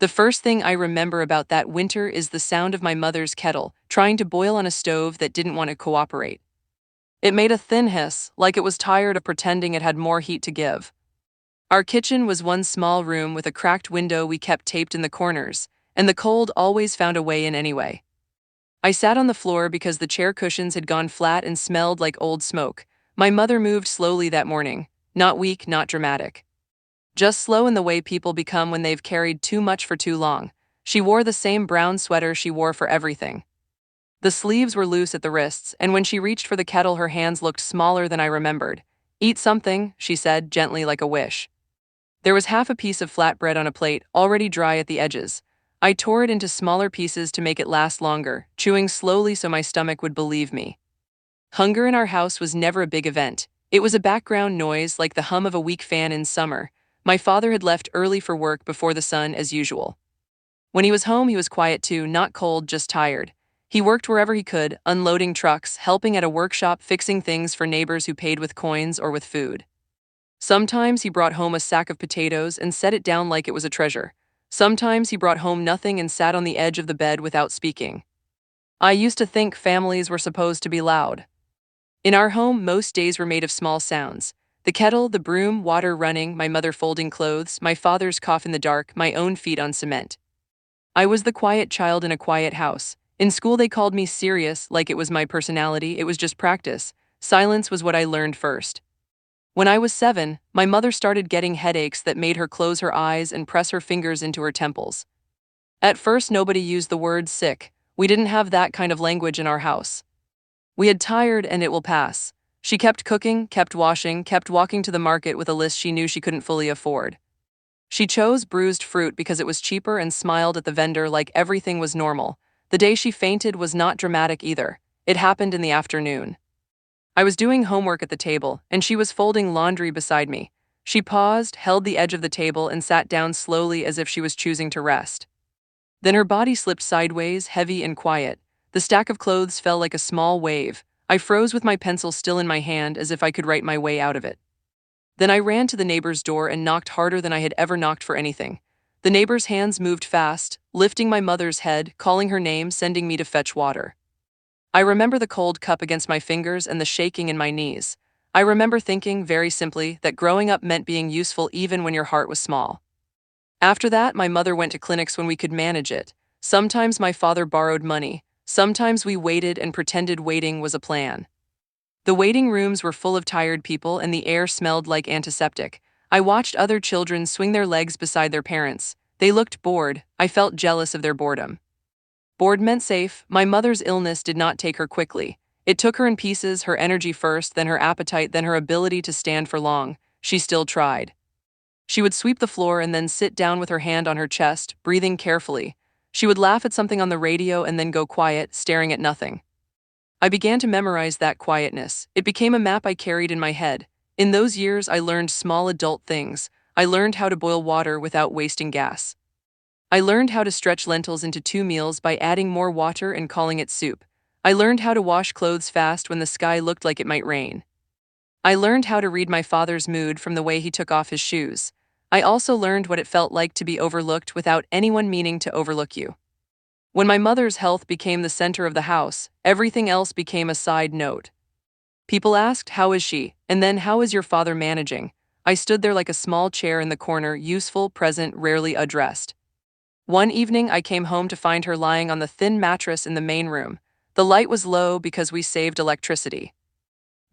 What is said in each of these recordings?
The first thing I remember about that winter is the sound of my mother's kettle trying to boil on a stove that didn't want to cooperate. It made a thin hiss, like it was tired of pretending it had more heat to give. Our kitchen was one small room with a cracked window we kept taped in the corners, and the cold always found a way in anyway. I sat on the floor because the chair cushions had gone flat and smelled like old smoke. My mother moved slowly that morning, not weak, not dramatic. Just slow in the way people become when they've carried too much for too long. She wore the same brown sweater she wore for everything. The sleeves were loose at the wrists, and when she reached for the kettle, her hands looked smaller than I remembered. "Eat something," she said, gently like a wish. There was half a piece of flatbread on a plate, already dry at the edges. I tore it into smaller pieces to make it last longer, chewing slowly so my stomach would believe me. Hunger in our house was never a big event. It was a background noise like the hum of a weak fan in summer. My father had left early for work before the sun, as usual. When he was home, he was quiet too, not cold, just tired. He worked wherever he could, unloading trucks, helping at a workshop, fixing things for neighbors who paid with coins or with food. Sometimes he brought home a sack of potatoes and set it down like it was a treasure. Sometimes he brought home nothing and sat on the edge of the bed without speaking. I used to think families were supposed to be loud. In our home, most days were made of small sounds. The kettle, the broom, water running, my mother folding clothes, my father's cough in the dark, my own feet on cement. I was the quiet child in a quiet house. In school they called me serious, like it was my personality. It was just practice. Silence was what I learned first. When I was 7, my mother started getting headaches that made her close her eyes and press her fingers into her temples. At first nobody used the word sick. We didn't have that kind of language in our house. We had tired and it will pass. She kept cooking, kept washing, kept walking to the market with a list she knew she couldn't fully afford. She chose bruised fruit because it was cheaper and smiled at the vendor like everything was normal. The day she fainted was not dramatic either. It happened in the afternoon. I was doing homework at the table, and she was folding laundry beside me. She paused, held the edge of the table, and sat down slowly as if she was choosing to rest. Then her body slipped sideways, heavy and quiet. The stack of clothes fell like a small wave. I froze with my pencil still in my hand as if I could write my way out of it. Then I ran to the neighbor's door and knocked harder than I had ever knocked for anything. The neighbor's hands moved fast, lifting my mother's head, calling her name, sending me to fetch water. I remember the cold cup against my fingers and the shaking in my knees. I remember thinking, very simply, that growing up meant being useful even when your heart was small. After that, my mother went to clinics when we could manage it. Sometimes my father borrowed money. Sometimes we waited and pretended waiting was a plan. The waiting rooms were full of tired people and the air smelled like antiseptic. I watched other children swing their legs beside their parents. They looked bored. I felt jealous of their boredom. Bored meant safe. My mother's illness did not take her quickly. It took her in pieces, her energy first, then her appetite, then her ability to stand for long. She still tried. She would sweep the floor and then sit down with her hand on her chest, breathing carefully. She would laugh at something on the radio and then go quiet, staring at nothing. I began to memorize that quietness. It became a map I carried in my head. In those years, I learned small adult things. I learned how to boil water without wasting gas. I learned how to stretch lentils into 2 meals by adding more water and calling it soup. I learned how to wash clothes fast when the sky looked like it might rain. I learned how to read my father's mood from the way he took off his shoes. I also learned what it felt like to be overlooked without anyone meaning to overlook you. When my mother's health became the center of the house, everything else became a side note. People asked, "How is she?" And then, "How is your father managing?" I stood there like a small chair in the corner, useful, present, rarely addressed. One evening, I came home to find her lying on the thin mattress in the main room. The light was low because we saved electricity.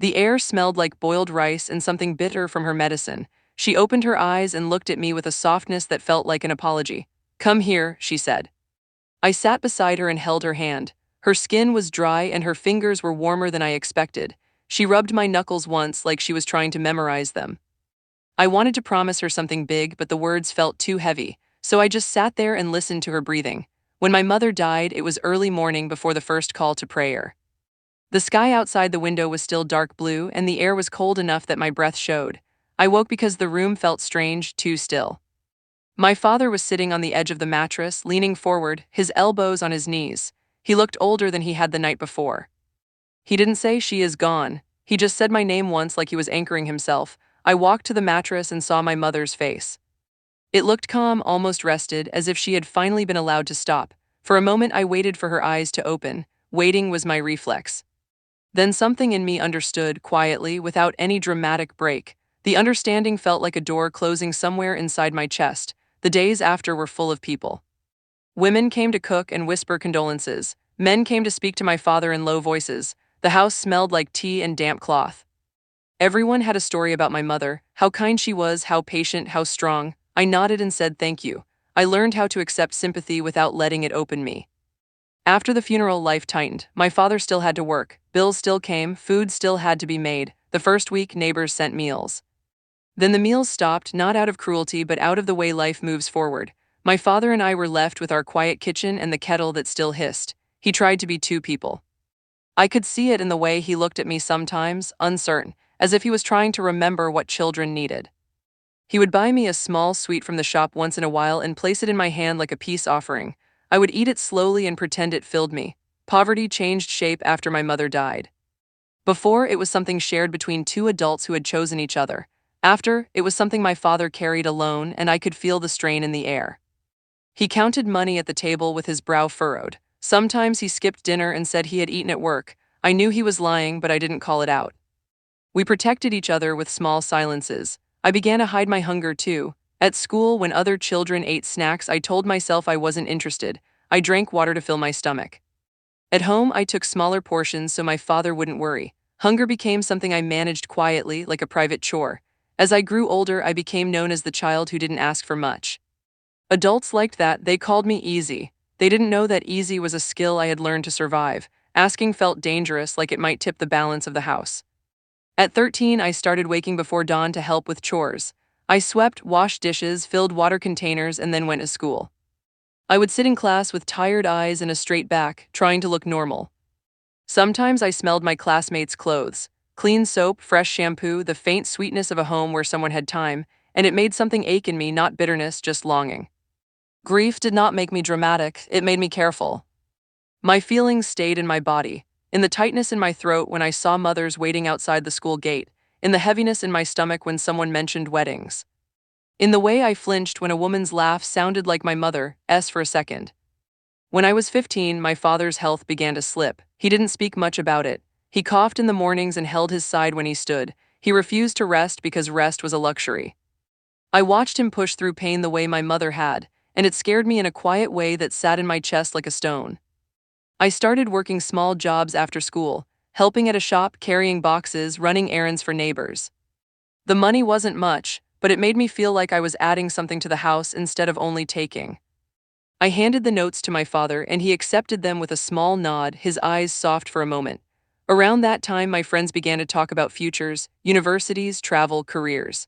The air smelled like boiled rice and something bitter from her medicine. She opened her eyes and looked at me with a softness that felt like an apology. "Come here," she said. I sat beside her and held her hand. Her skin was dry and her fingers were warmer than I expected. She rubbed my knuckles once like she was trying to memorize them. I wanted to promise her something big, but the words felt too heavy, so I just sat there and listened to her breathing. When my mother died, it was early morning before the first call to prayer. The sky outside the window was still dark blue, and the air was cold enough that my breath showed. I woke because the room felt strange, too still. My father was sitting on the edge of the mattress, leaning forward, his elbows on his knees. He looked older than he had the night before. He didn't say, "She is gone." He just said my name once like he was anchoring himself. I walked to the mattress and saw my mother's face. It looked calm, almost rested, as if she had finally been allowed to stop. For a moment I waited for her eyes to open. Waiting was my reflex. Then something in me understood, quietly, without any dramatic break. The understanding felt like a door closing somewhere inside my chest. The days after were full of people. Women came to cook and whisper condolences. Men came to speak to my father in low voices. The house smelled like tea and damp cloth. Everyone had a story about my mother, how kind she was, how patient, how strong. I nodded and said thank you. I learned how to accept sympathy without letting it open me. After the funeral, life tightened. My father still had to work. Bills still came. Food still had to be made. The first week, neighbors sent meals. Then the meals stopped, not out of cruelty, but out of the way life moves forward. My father and I were left with our quiet kitchen and the kettle that still hissed. He tried to be two people. I could see it in the way he looked at me sometimes, uncertain, as if he was trying to remember what children needed. He would buy me a small sweet from the shop once in a while and place it in my hand like a peace offering. I would eat it slowly and pretend it filled me. Poverty changed shape after my mother died. Before, it was something shared between two adults who had chosen each other. After, it was something my father carried alone, and I could feel the strain in the air. He counted money at the table with his brow furrowed. Sometimes he skipped dinner and said he had eaten at work. I knew he was lying, but I didn't call it out. We protected each other with small silences. I began to hide my hunger too. At school, when other children ate snacks, I told myself I wasn't interested. I drank water to fill my stomach. At home, I took smaller portions so my father wouldn't worry. Hunger became something I managed quietly, like a private chore. As I grew older, I became known as the child who didn't ask for much. Adults liked that. They called me easy. They didn't know that easy was a skill I had learned to survive. Asking felt dangerous, like it might tip the balance of the house. At 13, I started waking before dawn to help with chores. I swept, washed dishes, filled water containers, and then went to school. I would sit in class with tired eyes and a straight back, trying to look normal. Sometimes I smelled my classmates' clothes. Clean soap, fresh shampoo, the faint sweetness of a home where someone had time, and it made something ache in me, not bitterness, just longing. Grief did not make me dramatic, it made me careful. My feelings stayed in my body, in the tightness in my throat when I saw mothers waiting outside the school gate, in the heaviness in my stomach when someone mentioned weddings. In the way I flinched when a woman's laugh sounded like my mother's for a second. When I was 15, my father's health began to slip. He didn't speak much about it. He coughed in the mornings and held his side when he stood. He refused to rest because rest was a luxury. I watched him push through pain the way my mother had, and it scared me in a quiet way that sat in my chest like a stone. I started working small jobs after school, helping at a shop, carrying boxes, running errands for neighbors. The money wasn't much, but it made me feel like I was adding something to the house instead of only taking. I handed the notes to my father, and he accepted them with a small nod, his eyes soft for a moment. Around that time, my friends began to talk about futures, universities, travel, careers.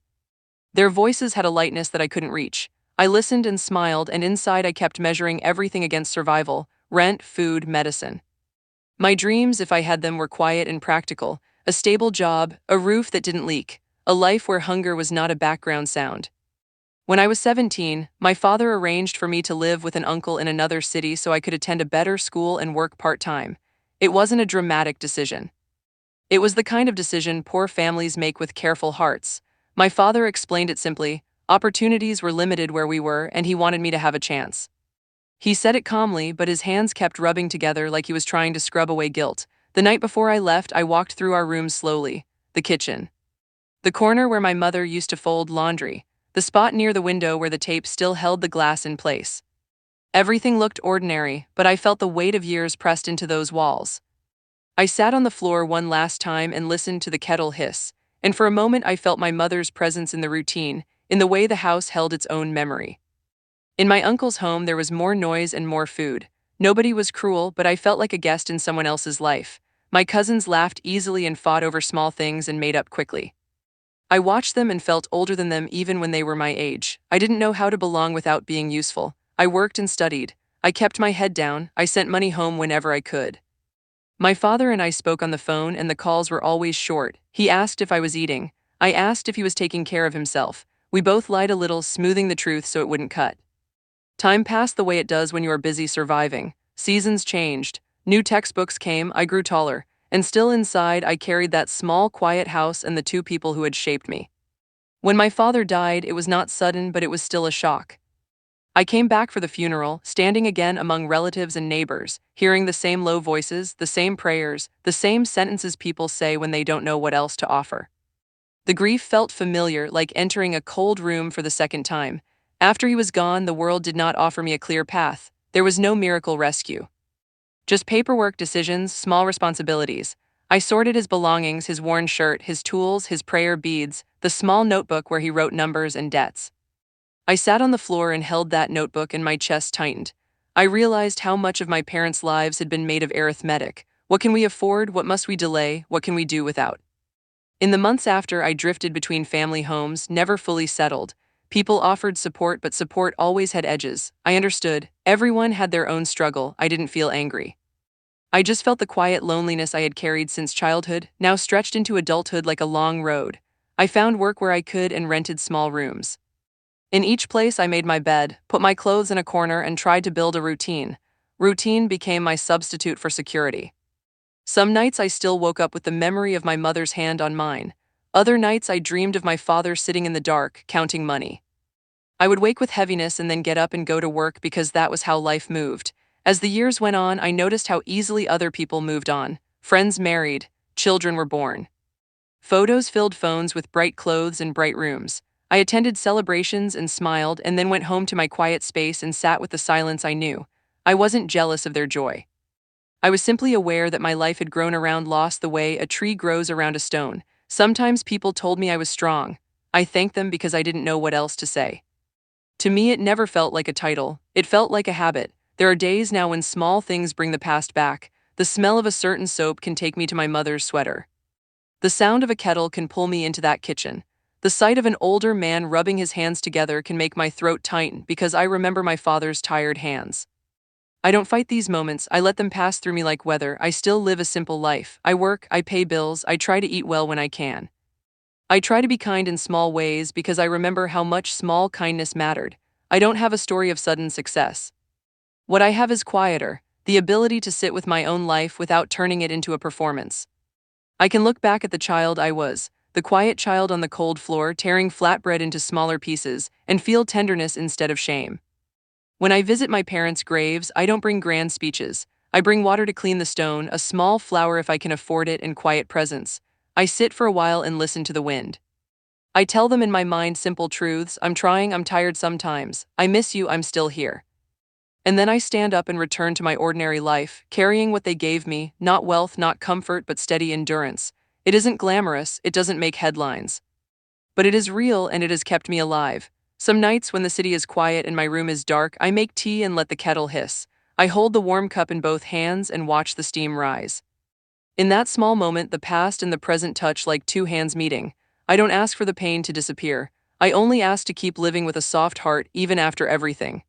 Their voices had a lightness that I couldn't reach. I listened and smiled, and inside I kept measuring everything against survival: rent, food, medicine. My dreams, if I had them, were quiet and practical: a stable job, a roof that didn't leak, a life where hunger was not a background sound. When I was 17, my father arranged for me to live with an uncle in another city so I could attend a better school and work part-time. It wasn't a dramatic decision. It was the kind of decision poor families make with careful hearts. My father explained it simply: opportunities were limited where we were, and he wanted me to have a chance. He said it calmly, but his hands kept rubbing together like he was trying to scrub away guilt. The night before I left, I walked through our rooms slowly. The kitchen. The corner where my mother used to fold laundry. The spot near the window where the tape still held the glass in place. Everything looked ordinary, but I felt the weight of years pressed into those walls. I sat on the floor one last time and listened to the kettle hiss, and for a moment I felt my mother's presence in the routine, in the way the house held its own memory. In my uncle's home, there was more noise and more food. Nobody was cruel, but I felt like a guest in someone else's life. My cousins laughed easily and fought over small things and made up quickly. I watched them and felt older than them even when they were my age. I didn't know how to belong without being useful. I worked and studied. I kept my head down. I sent money home whenever I could. My father and I spoke on the phone, and the calls were always short. He asked if I was eating. I asked if he was taking care of himself. We both lied a little, smoothing the truth so it wouldn't cut. Time passed the way it does when you are busy surviving. Seasons changed. New textbooks came. I grew taller. And still inside, I carried that small, quiet house and the two people who had shaped me. When my father died, it was not sudden, but it was still a shock. I came back for the funeral, standing again among relatives and neighbors, hearing the same low voices, the same prayers, the same sentences people say when they don't know what else to offer. The grief felt familiar, like entering a cold room for the second time. After he was gone, the world did not offer me a clear path. There was no miracle rescue. Just paperwork decisions, small responsibilities. I sorted his belongings, his worn shirt, his tools, his prayer beads, the small notebook where he wrote numbers and debts. I sat on the floor and held that notebook and my chest tightened. I realized how much of my parents' lives had been made of arithmetic. What can we afford? What must we delay? What can we do without? In the months after, I drifted between family homes, never fully settled. People offered support, but support always had edges. I understood. Everyone had their own struggle. I didn't feel angry. I just felt the quiet loneliness I had carried since childhood, now stretched into adulthood like a long road. I found work where I could and rented small rooms. In each place, I made my bed, put my clothes in a corner, and tried to build a routine. Routine became my substitute for security. Some nights I still woke up with the memory of my mother's hand on mine. Other nights I dreamed of my father sitting in the dark, counting money. I would wake with heaviness and then get up and go to work because that was how life moved. As the years went on, I noticed how easily other people moved on. Friends married, children were born. Photos filled phones with bright clothes and bright rooms. I attended celebrations and smiled, and then went home to my quiet space and sat with the silence I knew. I wasn't jealous of their joy. I was simply aware that my life had grown around loss the way a tree grows around a stone. Sometimes people told me I was strong. I thanked them because I didn't know what else to say. To me, it never felt like a title. It felt like a habit. There are days now when small things bring the past back. The smell of a certain soap can take me to my mother's sweater. The sound of a kettle can pull me into that kitchen. The sight of an older man rubbing his hands together can make my throat tighten because I remember my father's tired hands. I don't fight these moments, I let them pass through me like weather. I still live a simple life. I work, I pay bills, I try to eat well when I can. I try to be kind in small ways because I remember how much small kindness mattered. I don't have a story of sudden success. What I have is quieter, the ability to sit with my own life without turning it into a performance. I can look back at the child I was, the quiet child on the cold floor tearing flatbread into smaller pieces, and feel tenderness instead of shame. When I visit my parents' graves, I don't bring grand speeches. I bring water to clean the stone, a small flower if I can afford it, and quiet presence. I sit for a while and listen to the wind. I tell them in my mind simple truths. I'm trying, I'm tired sometimes. I miss you, I'm still here. And then I stand up and return to my ordinary life, carrying what they gave me, not wealth, not comfort, but steady endurance. It isn't glamorous, it doesn't make headlines. But it is real and it has kept me alive. Some nights when the city is quiet and my room is dark, I make tea and let the kettle hiss. I hold the warm cup in both hands and watch the steam rise. In that small moment, the past and the present touch like two hands meeting. I don't ask for the pain to disappear. I only ask to keep living with a soft heart even after everything.